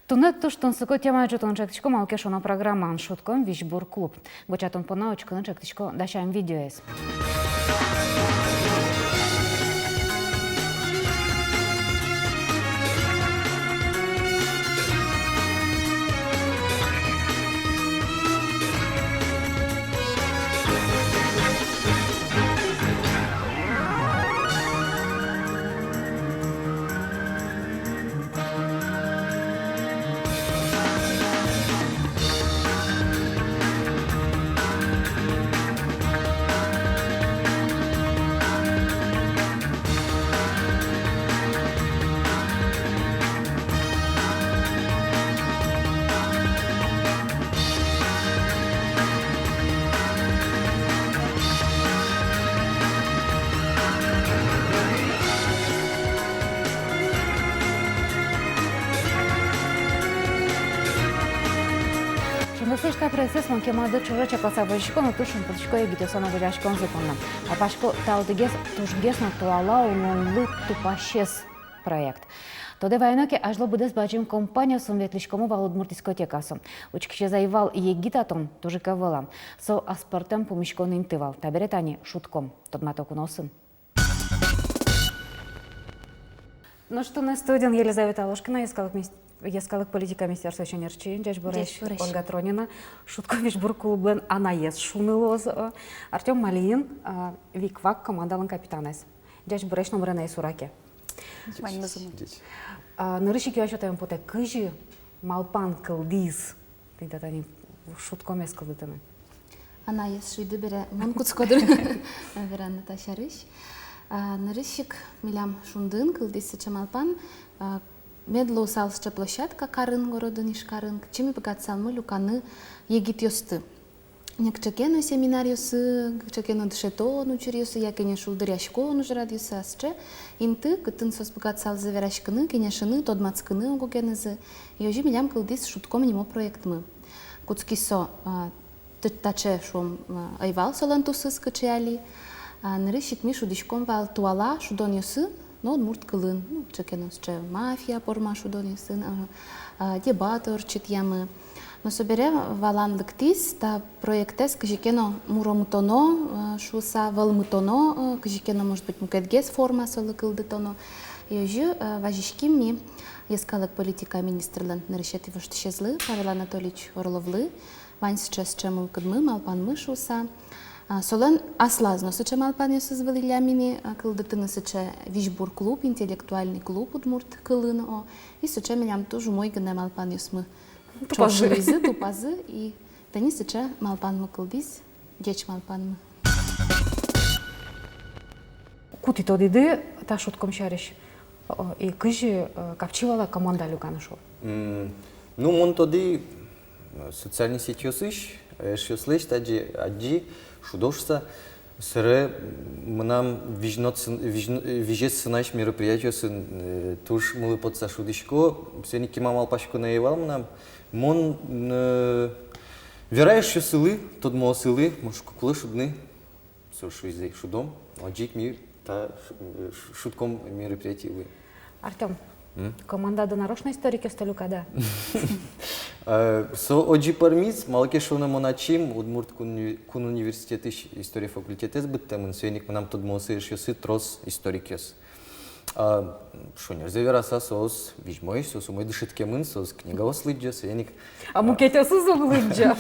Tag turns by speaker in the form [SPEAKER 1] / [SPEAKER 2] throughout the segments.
[SPEAKER 1] Тунет туштун суко тема жутун чектичко малкешона программан шутком Вишбур клуб. Бочатун понаучкун чектичко дашаем видеоэс. Шта процесс манкемады чужача пасабочко на тушин пучко и гитесона божачкон законно. А пашко таудегес тушгес на туала улонлы тупащес проект. Тоде вайноке ажло будес бачим компания сумветличкому валудмур дискотекасу. Учкише заевал егитатон тоже кавала. Со аспартем помещкон интывал. Таберетани шутком. Тодматоку носын. Ну что, на студент Елизавета Ложкина, Ескалык политика министерства Ченерчи, Дядь Буреш, Ольга Тронина, Шутко Вишбур клубен Анаес Шунылоз, Артем Малинин, Виквак, командалан капитанес. Дядь Буреш номерена и сураке. Нырышики вообще там поте кыжи, малпан кылдиз, когда они шутко мескалытаны.
[SPEAKER 2] Анаес шиды бере, мон куцкодыр, верана ташарыш. Нырышик милям шундын кылдиз чамалпан. Медло салсча площадка карын городын ишкарын, чими погацалмы люканы егит ёсты. Некчекену семинариусы, чекену дшетону чурюсы, якене шулдыряшкону жрадюсы асче, инты кытын сос погацал заверашканы, кенешыны, тодмацканы огогенызы, ёжи милям кылдис шутком немо проектмы. Куцкисо таче шум айвал солантусы скачали, нырышик ми шудишком вал туала шудон ёсы, но мурт кылын, чекенус че мафия порма шудони сын, дебатор читьямы. Но собере валан лыктис, та проектес кжикено муромутоно, шуса валмутоно, кжикено может быть мукетгес форма солы кылдытоно. Ёжи важишким ми ескалык политика министрлен нарышети воштышезлы, Павел Анатольевич Орловлы, вань сейчас чему кыдмы, малпанмы шуса. Солен аслазно сыче малпан звали лямини кылдытыны сыче Вишбур клуб, интеллектуальный клуб удмурт кылыны, и сыче милям тоже мой гне малпан мы чошылизы, тупазы, и тани сыче малпан мы кылдиз, деч малпан мы.
[SPEAKER 1] Кути тодиды та шутком шариш, и кыжи капчивала команда люканы шо?
[SPEAKER 3] Ну, мон тоди социальные сети ёсыш, шёслыш, тади шудошса, сыры нам вижет сынаш мероприятие сын туш мы подса шудишко, все ники мамал пашку наевал нам, мон вераешь сылы, тот мол сылы, может кукулы шудны, сошуизей шудом, аджик ми та шутком мероприятие вы.
[SPEAKER 1] Артем, команда до нарочной историки столюка, да?
[SPEAKER 3] Со оджи пармиз, малке шона моначим, удмурт кун университет история факультетес быттамын, свеник нам тут мосы ешесы трос историкес. Шонер завераса сос вижмой, сос умой дышитке мын, сос книга ослыджа, свеник.
[SPEAKER 1] А мукетесыз оглыджа?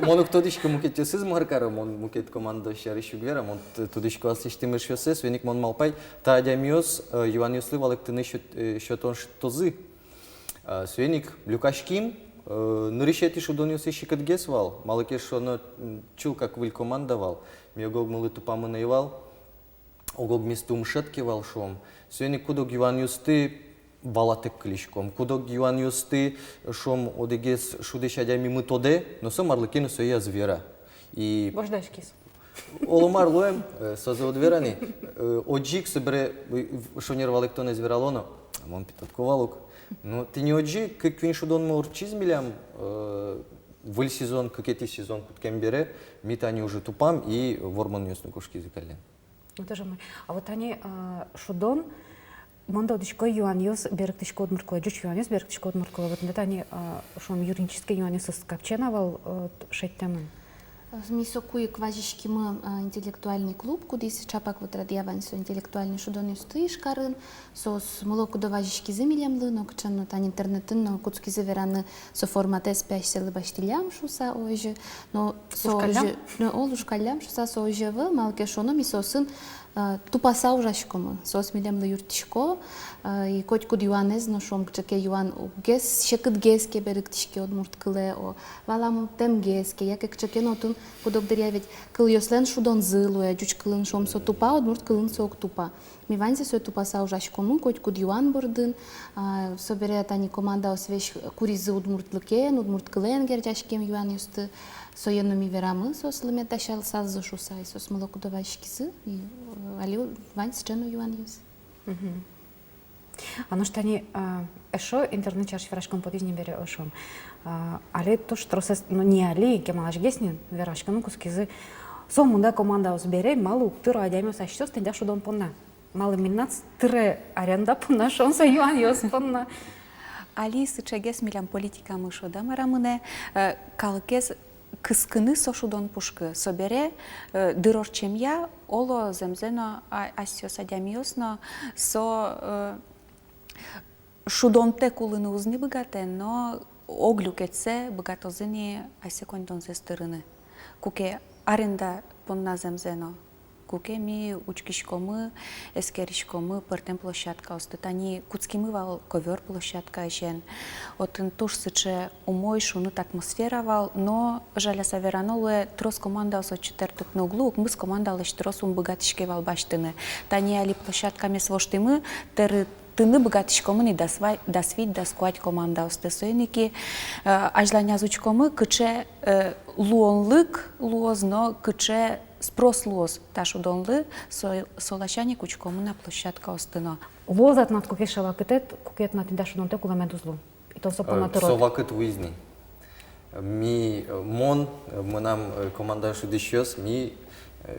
[SPEAKER 3] Мону кто-дышка мукетесыз маркара, мон мукет команда шарыш югвера, мон тудышка аслыштым ешесы, свеник мон малпай, та адямиос, юан юслы валектыны счетон штозы. Свеник люкашким, нырышети шудон юсы шикатгесвал, малакеш шоно чул как выль командовал, миогог мылы тупамы наевал, огог местум шеткивал шом. Свеник кудок юан юсты валатек клишком, кудок юан юсты шом одегес шудешадями мы тоде, но сом арлыкину соя звера. И
[SPEAKER 1] Бождашкис.
[SPEAKER 3] Оломар лоем созаодверани, оджик собере шонер валектоне звералоно, мон питатковалук. Ну, ты не оджи, как виншудон морчиз милям, выль сезон, как эти сезон под кембере, мит они уже тупам и ворман нёс на кушки закален.
[SPEAKER 1] Ну, тоже мы. А вот они шудон Манда дишко юаниус беректишко одмуркла, жуч юаниус беректишко одмуркла. Вот это они шон юридический юаниус скапченавал шеттемын.
[SPEAKER 2] Мисо куи кважишки мы интеллектуальный клуб, куда если чапак вот радиаван со интеллектуальный шудон юстыш карын, сос молоко доважишки земелемлы, но кчан тан интернетын, но куцки завераны со формате спящелы баштилям шуса оже, но со оже, но ол ушкалям шуса со оже в малке шоно мисосын тупаса ужашкомы, сос милемлы юртишко, и коть куд юанез, но шом кчаке юан гес, шекыт геске беректишки одмурткыле, о валам тем геске, яке кчаке нотун кудогдыря ведь кыл йослен шудон зылуя, жуч кылын шом со тупа, одмурт кылын сок тупа. Ми ванзе со тупаса ужашкомы, коть куд юан бордын, собере тани команда освеш куризы удмуртлыкен, удмурткылен гердяшкем юан юсты, соенно ми верамы, сос лымет дашал сазы шусай, сос молоко довашкизы, и али ванзе чену юан юс.
[SPEAKER 1] А ну что они эшо интернет чаш верашком подизни бере эшом. Али то что тросес, ну не али, кемалаш геснин верашком, ну кускизы. Сомунда команда узбере, малу тыра адямио сашто стендя шудон понна. Малы миннац тыре аренда понна, шон со юан юс понна.
[SPEAKER 4] Али сычагес милям политика мышо да марамыне калкез кыскыны сошудон пушкы собере дырорчемья оло земзено асиос адямиосно со шудонте кулыны узни быгате, но оглюкетсе быгатозыни асекондон зестырыны. Куке аренда понна земзено. Куке ми учкишкомы, эскеришкомы, пыртем площадка остатани, куцкимы вал ковер площадка ещен. Отын туш сыче умой шунут атмосфера вал, но жаля саверанолуе трос команда осо четвертык на углу, мы с команда лишь трос богатишке вал баштыны. Тани али площадками своштымы, теры тыны богатишкомы да свить, да скуать команда остесойники. Ажланя зучкомы, кыче луонлык луозно, кыче спрос лоз ташу донлы солашани кучкому на площадка остыно.
[SPEAKER 1] Лозат над кукешава кытет, кукет над индашу донте куламент узлу. И то сопо на тырот.
[SPEAKER 3] Совакыт уизни. Ми мон, мы нам команда шудищёс, ми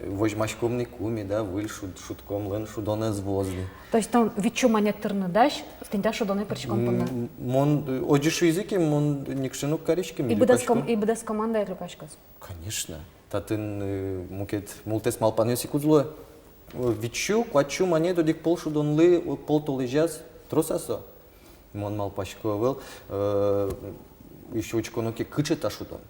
[SPEAKER 3] возьмашкомный куми, да, выль шутком лен шудоне звозни.
[SPEAKER 1] То есть там вичу манет тырны даш, стендашу доне перчиком понна.
[SPEAKER 3] Мон оджишу языки, мон никшину карички.
[SPEAKER 1] И бдес команда и люкашкас.
[SPEAKER 3] Конечно. Татын мукет мултес малпанёси кузло. Вичу, квачу манету дик пол шудонлы, пол толежас тросасо. Мон малпашковел, еще учконоки кычета шудон.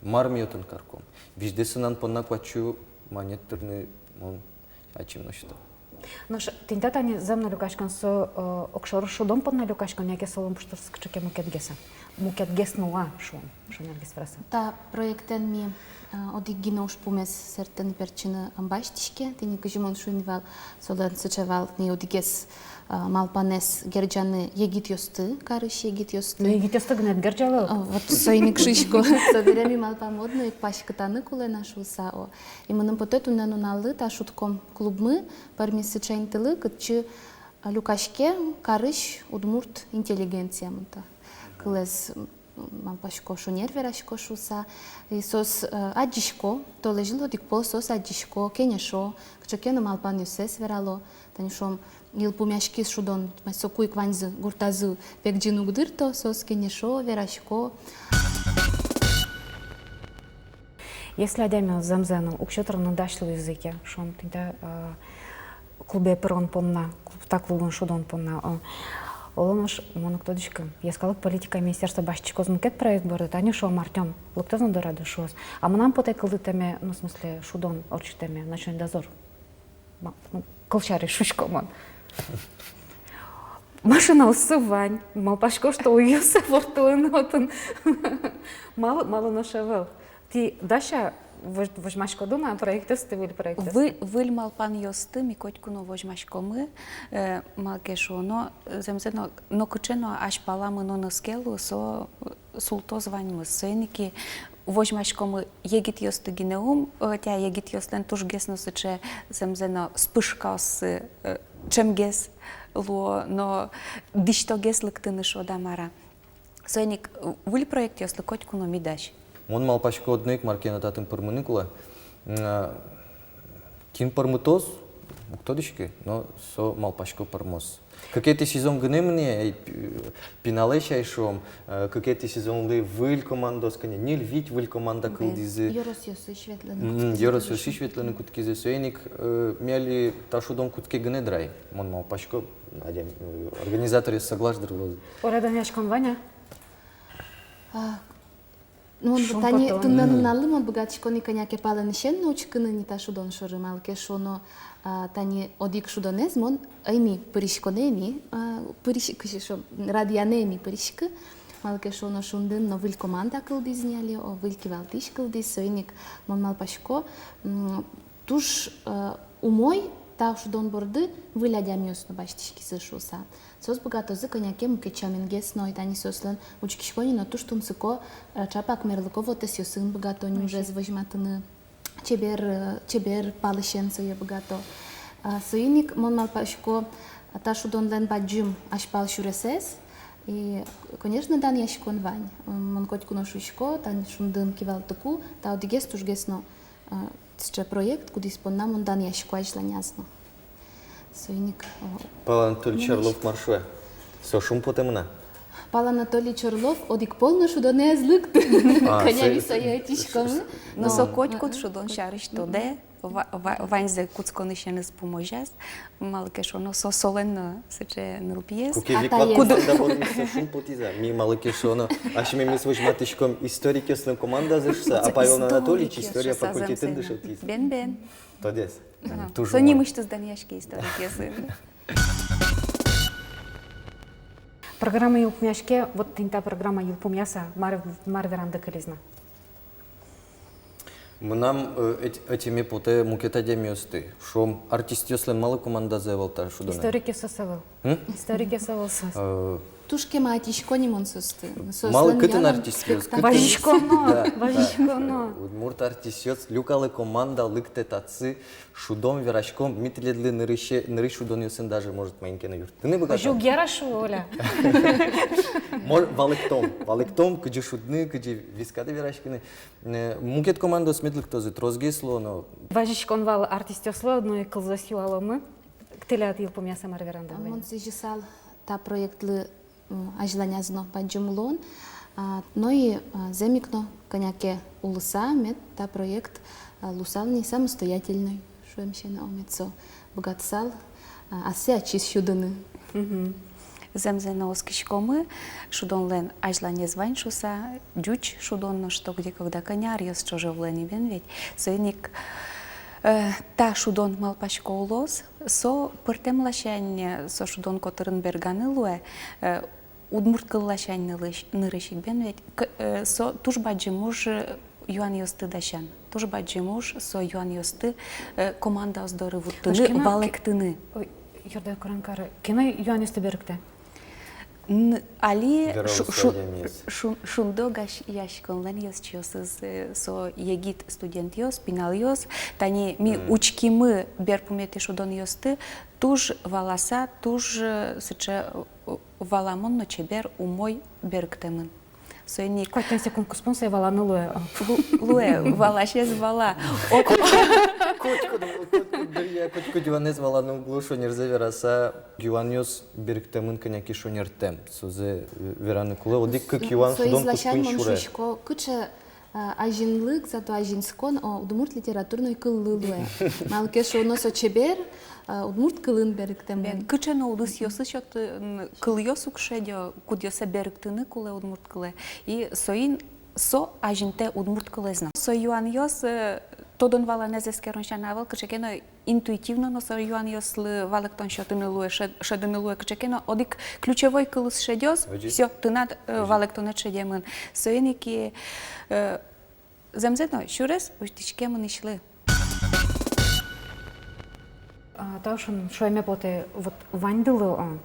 [SPEAKER 3] Мармиотын карком. Виждесынан понна квачу манеттерны мон ачим ношто.
[SPEAKER 1] Ну ш тинтатани земна люкашкан со окшор шудон понна люкашкан яке солом штырскчыке мукет геса. Мукет геснула шон нергес фраса.
[SPEAKER 2] Та проектен ми одиггина уж помес сертен перчина амбаштишке, ти ни кажимон шуинвал солен сычевал ни одигес малпанес герджаны егит йосты, карыш егит йосты.
[SPEAKER 1] Ну егит йосты гнет герджалы.
[SPEAKER 2] Вот сойник шишко, собереми малпан модно и пашкатаны куле нашу сао. И мы потету нануналы та шутком клубмы, парми сычайн тылы, кытчы люкашке карыш удмурт интеллигенция мынта. Кылез малпашко шунер верашко шуса и сос аджишко то лежило дикпо сос аджишко кенешо кчекено малпан юсес верало танишом ил пумяшки шудон масокуй кванзы гуртазы пекджину гдырто сос кенешо верашко.
[SPEAKER 1] Если адями замзену укшетраны дашлы языке шон тинта клубе перон понна так клубун шудон понна. Олонош моноктодичка. Я сказала, политика министерства башчикоз мукет проект барды, тани шо мартем, луктозно дорады шоз. А мы нам потекалы теме, ну в смысле шудон, орчи теме, ночной дозор. Колчари шучко мон. Машина усывань, малпашко, что уюся фортунотын. Мало нашевел. Ти Даша возьмашко дома проекты стывили проекты.
[SPEAKER 4] Выль малпан йосты ми котькуно возьмашко мы малкешо, но земзено но кучено аж паламы но на скелу со султо званьмы сценики возьмашко мы егит йосты гинеум, тя егит йостен туш гесно сыче земзено спышка с чем гес ло, но дишто гес лыктыны шо дамара. Сценик выль проект йосты котькуно ми даш.
[SPEAKER 3] Мон малпашко одник маркена татым пырмыны кула. Кин пырмытоз, Уктодишки, но со малпашко пармос. Какие-то сезон гнемные, пиналеша шом, какие-то сезон ли выль командос, коня, не львить выль команда кылдизы.
[SPEAKER 2] Йорос йосы шветлены.
[SPEAKER 3] Йорос йосы шветлены куткизы, соеник мяли ташудом кутке гнедрай. Мон малпашко, организаторы согласны.
[SPEAKER 1] Орадан яшкон Ваня?
[SPEAKER 2] Ну,
[SPEAKER 1] Шум
[SPEAKER 2] тани
[SPEAKER 1] потом.
[SPEAKER 2] туннаналы мон богатчко ни коня кепала нишен научканы ни та шудон шорымал кешоно тани одик шудонез мон айми пыришконеми пыришк шо радианеми пыришк мал кешоно шундын но вил команда кылдизняли о вилки валтиш кылдиз соиник мон мал пашко туш умой та шудон борды вылядямиус но баштишки сышуса. Сос богатозы коняке мукечамингес но и тани сослен учкишкони но туш тунсыко чапак мерлыково тес ёсын богатони уже зважматыны чебер палышен сое богато. Соиник мон малпашко та шудон лен баджим ашпал шуресес и конечно дан яшкон вань. Мон котку ношушко тан шундын кивалтыку та одигес тушгес но ce proiect cu disponam un dan яшко ажланясно. Соиник
[SPEAKER 3] Павел Анатольевич Орлов маршуе. Со шум потемна.
[SPEAKER 2] Пал Анатолий Чорлов одик полно шудоне злык. Коня висая тишком.
[SPEAKER 4] Но со котькут шудон шариш тоде, вань зе куцконишен споможас, малке шоно со солен сече нрупиес.
[SPEAKER 3] Куке викла команда борни со шум потиза. Ми малке шоно. Аш ми мислиш матишком историк ёслен команда зашса, а Павел Анатольевич история факультетен дышотиз.
[SPEAKER 4] Бен.
[SPEAKER 3] Тодес.
[SPEAKER 4] Со нимышты зданияшки историк ёсын.
[SPEAKER 1] Программа Юлпмяшке, вот та программа Юлпумяса, Марверанда Кализна.
[SPEAKER 3] Нам этими поте мукета демиосты. Шом артист ёслен мало команда зевалта шудона.
[SPEAKER 1] Историки сосавал. Историки сосавал.
[SPEAKER 2] Тушке матишко не мон состы.
[SPEAKER 3] Мало кытын артист ёс.
[SPEAKER 1] Важишконо.
[SPEAKER 3] Мурт артист ёс. Люкалы команда лыкте тацы шудом верашком митледли ныры шудон ёсын даже может майнкена юрт. Ты не богата?
[SPEAKER 1] Жук ярашу, Оля.
[SPEAKER 3] Валыктом, кыджи шудны, кыджи вискады верашкины. Мукет команда сметлик тоже трозгесло, но...
[SPEAKER 1] Важишкон вал артист ёсло, но и кылзасю аломы. Ктелят Юлпумяса Марверанда.
[SPEAKER 2] Мон сижисал та проект лы ажланязно паджумлон, но и земикно коняке улыса мет та проект лусални самостоятельный, шуемщина омецо богатсал, асе ачис шуданы.
[SPEAKER 4] Земзено оскишкомы, шудон лен ажлане звань шуса, дюч шудон но что где когда коняр ёс чоже в лени бен ведь, соеник та шудон малпашко улос, со пыртем лашань со шудон котырын берганы луэ, удмурт лашань нырышик бен ведь, со туш баджи муж юан ёсты дашан, туш баджи муж со юан ёсты команда оздоры вуттыны, валектыны.
[SPEAKER 1] Ой, Йорда Куранкары, кино юан ёсты беркте?
[SPEAKER 4] Али шундо яшкон лен ёс чёсыз со егит студент ёс, пинал ёс, тани ми учкимы берпумети шудон ёсты, туж валаса, туж сыче валамон но чебер умой берктемын. Соеник.
[SPEAKER 1] Кой секунд куспонса валаны луэ.
[SPEAKER 4] Луэ, валашез вала.
[SPEAKER 3] Котку дюанез вала на углу шонер за вераса дюаньос бирктемын коняки шонер тем. Созе вераны куле одик как юан судон куткун шуре.
[SPEAKER 2] Куча ажинлык, зато ажинскон, удмурт литературной кыллы луэ. Малке шоно со чебер, удмурт кылын берктемын.
[SPEAKER 4] Кычено удыс ёсы шот кыл ёс укшедё, куд ёсе берктыны куле удмурт кыле. И соин со ажинте удмурт кылезна. Со юан ёс тодон вала незескерон шанавал, кычекено интуитивно, но со юан ёс валектон шотыны луэ, шедыны луэ кычекено, одик ключевой кылыс шедёс, всё, ты над валектонет шедемын. Соиники земзетно, шурес, уштичкемын ишлы.
[SPEAKER 1] Таушын шойме поте вот вандылы он.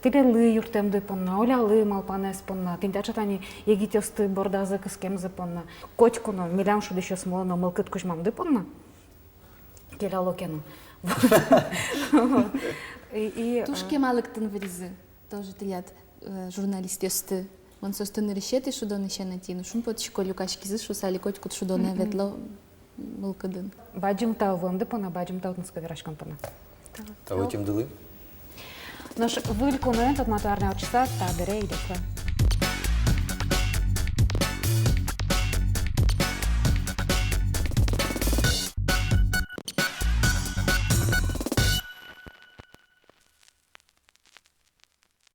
[SPEAKER 1] Тиле лы юртем дыпонна, оля лы малпанес понна. Тинтача тани егитёсты бордазы кыскем зыпонна. Котькуно, милям шуды ещё смолно, мылкыт кушмам дыпонна. Келя локену.
[SPEAKER 2] Тушке малыктын вризы, тоже тилят журналист ёсты. Он состыны решеты шудон ещё натину. Шум потишко люкашки зы шусали котькут шудоне ветло мылкыдын.
[SPEAKER 1] Баджим тау вымды пона, баджим тау тынска верашкан пона.
[SPEAKER 3] Та ви тим дали?
[SPEAKER 1] Наш вилькунуємо тут матуарне очиса та бере йдеться.